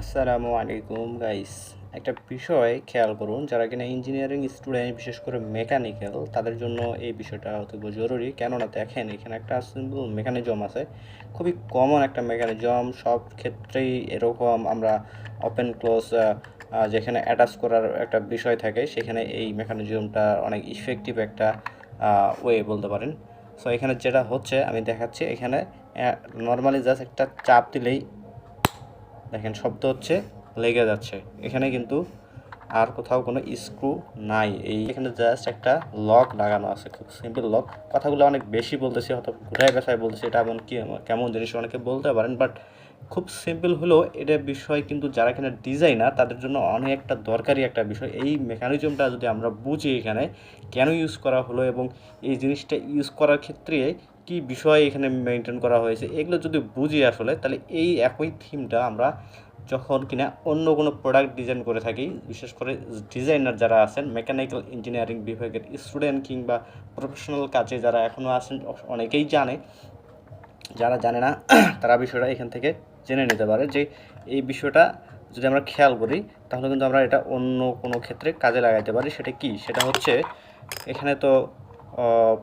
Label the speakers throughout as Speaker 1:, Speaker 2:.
Speaker 1: আসসালামু আলাইকুম গাইস। একটা বিষয় খেয়াল করুন, যারা কিনা ইঞ্জিনিয়ারিং স্টুডেন্ট, বিশেষ করে মেকানিক্যাল, তাদের জন্য এই বিষয়টা অতীব জরুরি। কেননা দেখেন, এখানে একটা সিম্পল মেকানিজম আছে, খুবই কমন একটা মেকানিজম। সব ক্ষেত্রেই এরকম আমরা ওপেন ক্লোজ যেখানে অ্যাটাচ করার একটা বিষয় থাকে, সেখানে এই মেকানিজমটা অনেক ইফেক্টিভ একটা ওয়ে বলতে পারেন। সো এখানে যেটা হচ্ছে আমি দেখাচ্ছি, এখানে নর্মালি জাস্ট একটা চাপ দিলেই দেখেন শব্দ হচ্ছে, লেগে যাচ্ছে। এখানে কিন্তু আর কোথাও কোনো স্ক্রু নাই, এখানে জাস্ট একটা লক লাগানো আছে, খুব সিম্পল লক। কথাগুলো অনেক বেশি বলতেছি, হয়তো ঘুরায় পেঁচায় বলতেছি, এটা এমন কি কেমন জিনিস অনেকে বলতে পারেন, বাট খুব সিম্পল হলেও এটা বিষয় কিন্তু যারা এখানে ডিজাইনার তাদের জন্য অনেক একটা দরকারি একটা বিষয়। এই মেকানিজমটা যদি আমরা বুঝি এখানে কেন ইউজ করা হলো এবং এই জিনিসটা ইউজ করার ক্ষেত্রে কি বিষয় এখানে মেনটেন করা হয়েছে, এগুলো যদি বুঝি আসলে, তাহলে এই একই থিমটা আমরা যখন কিনা অন্য কোনো প্রোডাক্ট ডিজাইন করে থাকি, বিশেষ করে ডিজাইনার যারা আছেন, মেকানিক্যাল ইঞ্জিনিয়ারিং বিভাগের স্টুডেন্ট কিংবা প্রফেশনাল কাজে যারা এখনও আছেন, অনেকেই জানে। যারা জানে না তারা বিষয়টা এখান থেকে জেনে নিতে পারে যে এই বিষয়টা যদি আমরা খেয়াল করি, তাহলে কিন্তু আমরা এটা অন্য কোনো ক্ষেত্রে কাজে লাগাইতে পারি। সেটা কি? সেটা হচ্ছে, এখানে তো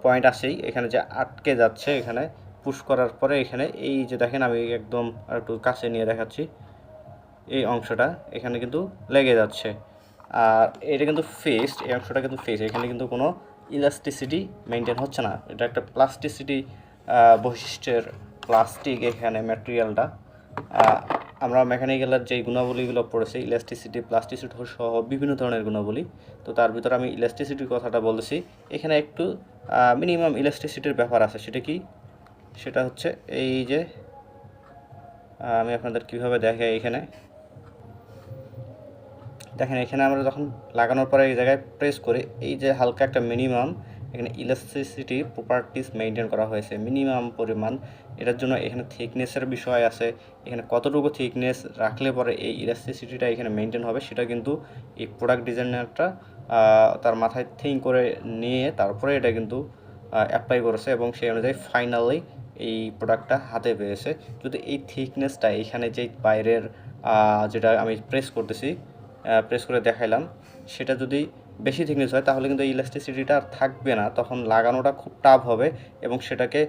Speaker 1: পয়েন্ট আছেই, এখানে যে আটকে যাচ্ছে, এখানে পুশ করার পরে এখানে এই যে দেখেন, আমি একদম একটু কাছে নিয়ে দেখাচ্ছি, এই অংশটা এখানে কিন্তু লেগে যাচ্ছে। আর এটা কিন্তু ফেসড, এই অংশটা কিন্তু ফেস, এখানে কিন্তু কোনো ইলাস্টিসিটি মেনটেন হচ্ছে না। এটা একটা প্লাস্টিসিটি বৈশিষ্ট্যের প্লাস্টিক, এখানে ম্যাটেরিয়ালটা। আমরা মেকানিক্যালের যেই গুণাবলীগুলো পড়েছি, ইলাস্টিসিটি, প্লাস্টিসিটি সহ বিভিন্ন ধরনের গুণাবলী, তো তার ভিতরে আমি ইলাস্টিসিটির কথাটা বলেছি। এখানে একটু মিনিমাম ইলাস্টিসিটির ব্যাপার আছে। সেটা কি? সেটা হচ্ছে এই যে আমি আপনাদের কীভাবে দেখাই, এখানে দেখেন, এখানে আমরা যখন লাগানোর পরে এই জায়গায় প্রেস করি, এই যে হালকা একটা মিনিমাম এখানে ইলাস্টিসিটি প্রপার্টিস মেনটেন করা হয়েছে, মিনিমাম পরিমাণ। এটার জন্য এখানে থিকনেসের বিষয় আছে, এখানে কতটুকু থিকনেস রাখলে পরে এই ইলাস্টিসিটিটা এখানে মেনটেন হবে, সেটা কিন্তু এই প্রোডাক্ট ডিজাইনারটা তার মাথায় থিঙ্ক করে নিয়ে তারপরে এটা কিন্তু অ্যাপ্লাই করেছে এবং সেই অনুযায়ী ফাইনালি এই প্রোডাক্টটা হাতে পেয়েছে। যদি এই থিকনেসটা এখানে যে বাইরের যেটা আমি প্রেস করতেছি, প্রেস করে দেখাইলাম, সেটা যদি বেশি থিকনেস হয়, তাহলে কিন্তু ইলাস্টিসিটিটা আর থাকবে না, তখন লাগানোটা খুব টাফ হবে এবং সেটাকে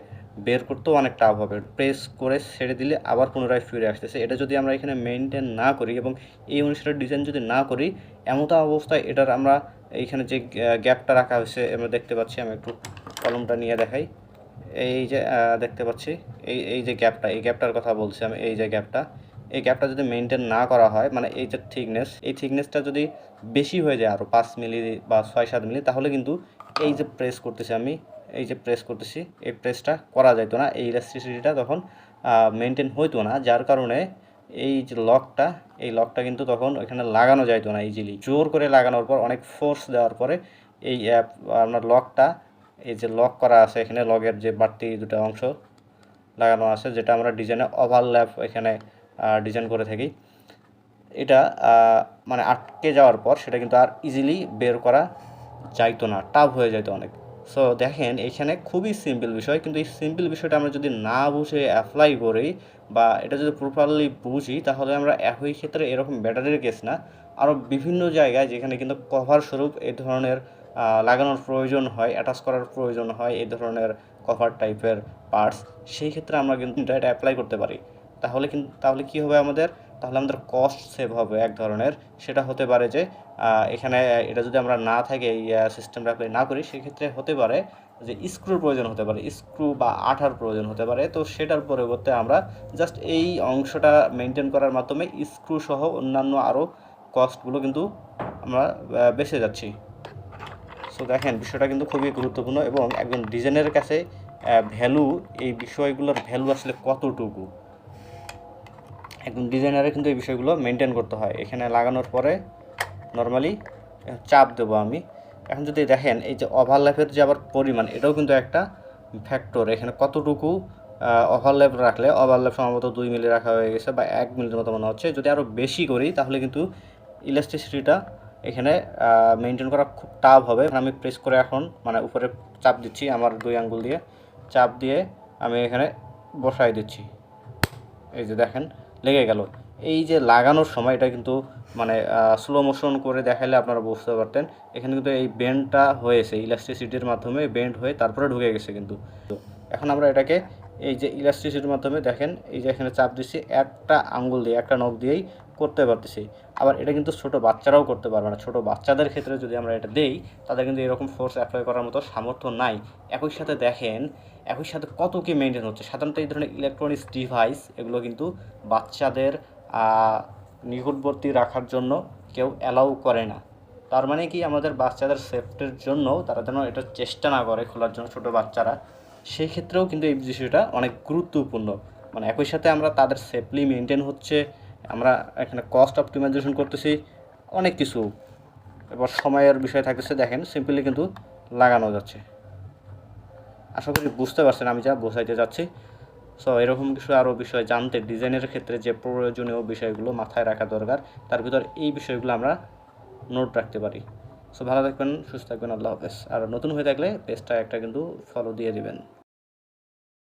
Speaker 1: বের করতেও অনেক টাফ হবে। প্রেস করে ছেড়ে দিলে আবার পুনরায় ফিরে আসতেছে। এটা যদি আমরা এখানে মেনটেন না করি এবং এই অনুসারে ডিজাইন যদি না করি, এমতো অবস্থায় এটার আমরা এইখানে যে গ্যাপটা রাখা হয়েছে আমরা দেখতে পাচ্ছি, আমি একটু কলমটা নিয়ে দেখাই, এই যে দেখতে পাচ্ছি, এই যে গ্যাপটা, এই গ্যাপটার কথা বলছি আমি, এই যে গ্যাপটা, এই গ্যাপটা যদি মেনটেন না করা হয়, মানে এই যে থিকনেস, এই থিকনেসটা যদি বেশি হয়ে যায় আরও 5 মিলি বা 6-7 মিলি, তাহলে কিন্তু এই যে প্রেস করতেছি আমি, এই যে প্রেস করতেছি, এই প্রেসটা করা যাইতো না, এই ইলাস্টিসিটিটা তখন মেনটেন হইতো না। যার কারণে এই যে লকটা, এই লকটা কিন্তু তখন এখানে লাগানো যাইতো না ইজিলি। জোর করে লাগানোর পর, অনেক ফোর্স দেওয়ার পরে এই আপনার লকটা, এই যে লক করা আছে এখানে, লগের যে বাড়তি দুটো অংশ লাগানো আছে, যেটা আমরা ডিজাইনে ওভারল্যাপ এখানে ডিজাইন করে থাকি, এটা মানে আটকে যাওয়ার পর সেটা কিন্তু আর ইজিলি বের করা যাইতো না, টাফ হয়ে যেত অনেক। সো দেখেন, এখানে খুবই সিম্পল বিষয়, কিন্তু এই সিম্পল বিষয়টা আমরা যদি না বুঝে অ্যাপ্লাই করি বা এটা যদি প্রপারলি বুঝি, তাহলে আমরা একই ক্ষেত্রে এরকম ব্যাটারির কেস না, আরও বিভিন্ন জায়গায় যেখানে কিন্তু কভার স্বরূপ এই ধরনের লাগানোর প্রয়োজন হয়, অ্যাটাচ করার প্রয়োজন হয় এই ধরনের কভার টাইপের পার্টস, সেই ক্ষেত্রে আমরা কিন্তু এটা অ্যাপ্লাই করতে পারি। তাহলে কী হবে আমাদের? তাহলে আমাদের কস্ট সেভ হবে এক ধরনের। সেটা হতে পারে যে এখানে এটা যদি আমরা না থাকে, এই সিস্টেমটা অ্যাপ্লাই না করি, সেক্ষেত্রে হতে পারে যে স্ক্রুর প্রয়োজন হতে পারে, স্ক্রু বা আঠার প্রয়োজন হতে পারে। তো সেটার পরিবর্তে আমরা জাস্ট এই অংশটা মেনটেন করার মাধ্যমে স্ক্রু সহ অন্যান্য আরও কস্টগুলো কিন্তু আমরা বেঁচে যাচ্ছি। সো দেখেন, বিষয়টা কিন্তু খুবই গুরুত্বপূর্ণ এবং একজন ডিজাইনের কাছে ভ্যালু, এই বিষয়গুলোর ভ্যালু আসলে কতটুকু, একজন ডিজাইনারের কিন্তু এই বিষয়গুলো মেনটেন করতে হয়। এখানে লাগানোর পরে নর্মালি চাপ দেবো আমি। এখন যদি দেখেন, এই যে ওভারল্যাপের যে আবার পরিমাণ, এটাও কিন্তু একটা ফ্যাক্টর। এখানে কতটুকু ওভারল্যাপ রাখলে, ওভারল্যাপ সম্ভবত 2 মিলি রাখা হয়ে গেছে বা 1 মিলির মতো মনে হচ্ছে। যদি আরও বেশি করি, তাহলে কিন্তু ইলাস্টিসিটিটা এখানে মেনটেন করা খুব টাফ হবে। আমি প্রেস করে এখন মানে উপরে চাপ দিচ্ছি আমার 2 আঙ্গুল দিয়ে, চাপ দিয়ে আমি এখানে বসাই দিচ্ছি। এই যে দেখেন, লেগে গেল। এই যে লাগানোর সময় এটা কিন্তু মানে স্লো মোশন করে দেখাইলে আপনারা বুঝতে পারতেন। এখানে কিন্তু এই বেন্ডটা হয়েছে ইলাস্টিসিটির মাধ্যমে বেন্ড হয়ে তারপরে ঢুকে গেছে কিন্তু। এখন আমরা এটাকে এই যে ইলাস্টিসিটির মাধ্যমে দেখেন এই যে এখানে চাপ দিচ্ছি, একটা আঙ্গুল দিয়ে একটা নখ দিয়েই করতে পারতেছি। আবার এটা কিন্তু ছোট বাচ্চারাও করতে পারবে না। ছোট বাচ্চাদের ক্ষেত্রে যদি আমরা এটা দেই, তাদের কিন্তু এরকম ফোর্স অ্যাপ্লাই করার মতো সামর্থ্য নাই। একই সাথে দেখেন, একই সাথে কত কি মেনটেন হচ্ছে। সাধারণত এই ধরনের ইলেকট্রনিক্স ডিভাইস এগুলো কিন্তু বাচ্চাদের নিকটবর্তী রাখার জন্য কেউ অ্যালাউ করে না। তার মানে কি, আমাদের বাচ্চাদের সেফটির জন্য তারা যেন এটা চেষ্টা না করে খোলার জন্য, ছোটো বাচ্চারা, সেই ক্ষেত্রেও কিন্তু এই বিষয়টা অনেক গুরুত্বপূর্ণ। মানে একই সাথে আমরা তাদের সেফলি মেনটেন হচ্ছে, আমরা এখানে কস্ট অপটিমাইজেশন করতেছি, অনেক কিছু। এবার সময়ের বিষয় থাকতেছে, দেখেন সিম্পলি কিন্তু লাগানো যাচ্ছে। আশা করি বুঝতে পারছেন আমি যা বোঝাইতে যাচ্ছি। সো এরকম কিছু আরও বিষয় জানতে ডিজাইনের ক্ষেত্রে যে প্রয়োজনীয় বিষয়গুলো মাথায় রাখা দরকার, তার ভিতর এই বিষয়গুলো আমরা নোট রাখতে পারি। সো ভালো থাকবেন, সুস্থ থাকবেন, আল্লাহ হাফেজ। আর নতুন হয়ে থাকলে পেজটা একটা কিন্তু ফলো দিয়ে দিবেন।